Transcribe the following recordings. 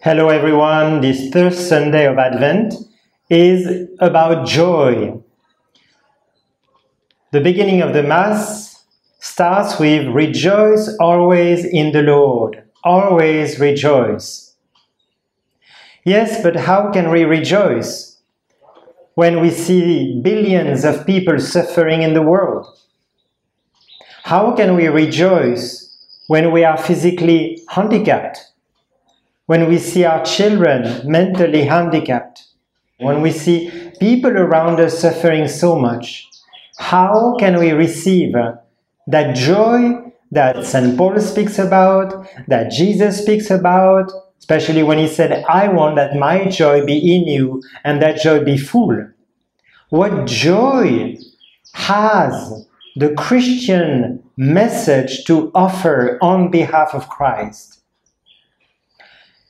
Hello everyone, this third Sunday of Advent is about joy. The beginning of the Mass starts with "Rejoice always in the Lord." Always rejoice. Yes, but how can we rejoice when we see billions of people suffering in the world? How can we rejoice when we are physically handicapped? When we see our children mentally handicapped? When we see people around us suffering so much? How can we receive that joy that St. Paul speaks about, that Jesus speaks about, especially when he said, "I want that my joy be in you and that joy be full"? What joy has the Christian message to offer on behalf of Christ?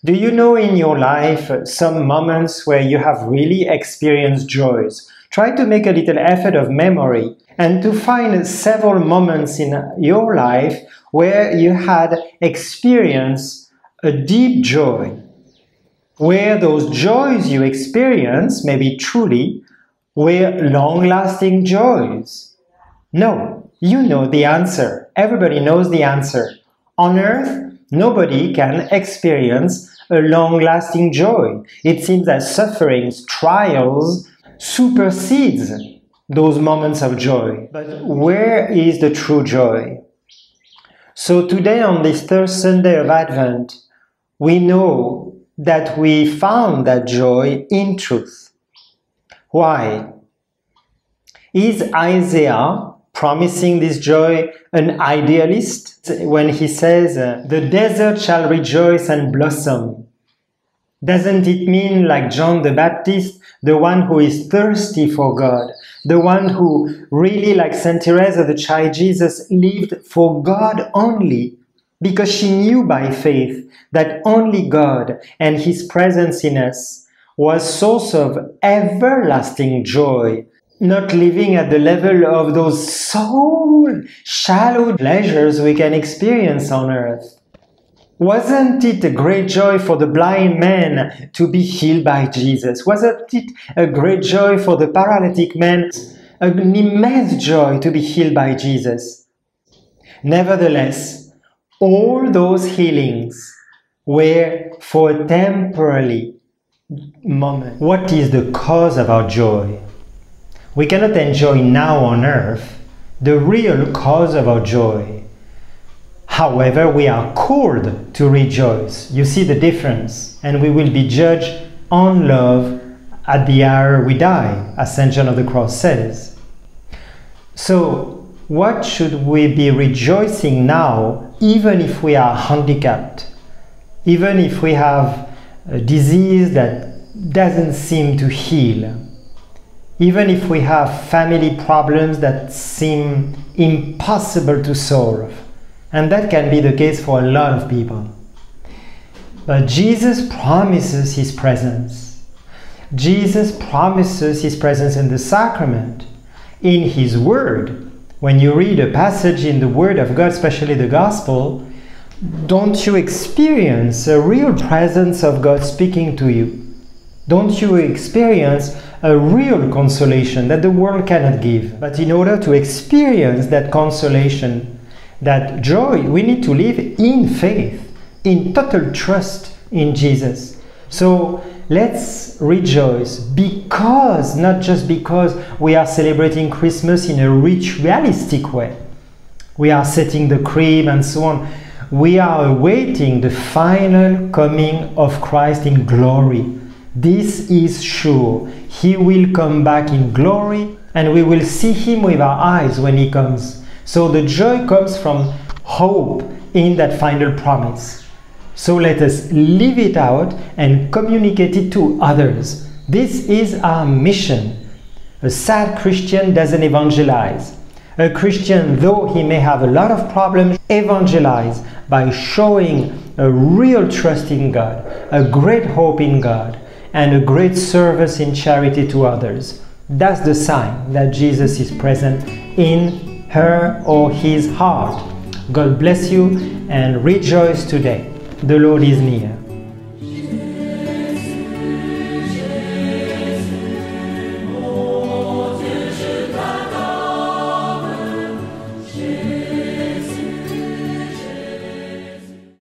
Do you know in your life some moments where you have really experienced joys? Try to make a little effort of memory and to find several moments in your life where you had experienced a deep joy, where those joys you experienced, maybe truly, were long-lasting joys. No, you know the answer. Everybody knows the answer. On earth, nobody can experience a long-lasting joy. It seems that sufferings, trials, supersedes those moments of joy. But where is the true joy? So today, on this third Sunday of Advent, we know that we found that joy in truth. Why? Is Isaiah promising this joy an idealist when he says, "The desert shall rejoice and blossom"? Doesn't it mean, like John the Baptist, the one who is thirsty for God, the one who really, like Saint Teresa, the child Jesus, lived for God only, because she knew by faith that only God and His presence in us was source of everlasting joy, not living at the level of those so shallow pleasures we can experience on earth. Wasn't it a great joy for the blind man to be healed by Jesus? Wasn't it a great joy for the paralytic man? An immense joy to be healed by Jesus. Nevertheless, all those healings were for a temporary moment. What is the cause of our joy? We cannot enjoy now on earth the real cause of our joy. However, we are called to rejoice. You see the difference, and we will be judged on love at the hour we die, as St. John of the Cross says. So, what should we be rejoicing now, even if we are handicapped, even if we have a disease that doesn't seem to heal, even if we have family problems that seem impossible to solve? And that can be the case for a lot of people. But Jesus promises His presence. Jesus promises His presence in the sacrament, in His Word. When you read a passage in the Word of God, especially the Gospel, don't you experience a real presence of God speaking to you? Don't you experience a real consolation that the world cannot give? But in order to experience that consolation, that joy, we need to live in faith, in total trust in Jesus. So let's rejoice because, not just because we are celebrating Christmas in a ritualistic way. We are setting the crib and so on. We are awaiting the final coming of Christ in glory. This is sure. He will come back in glory and we will see Him with our eyes when He comes. So the joy comes from hope in that final promise. So let us live it out and communicate it to others. This is our mission. A sad Christian doesn't evangelize. A Christian, though he may have a lot of problems, evangelize by showing a real trust in God, a great hope in God, and a great service in charity to others. That's the sign that Jesus is present in her or his heart. God bless you and rejoice today. The Lord is near.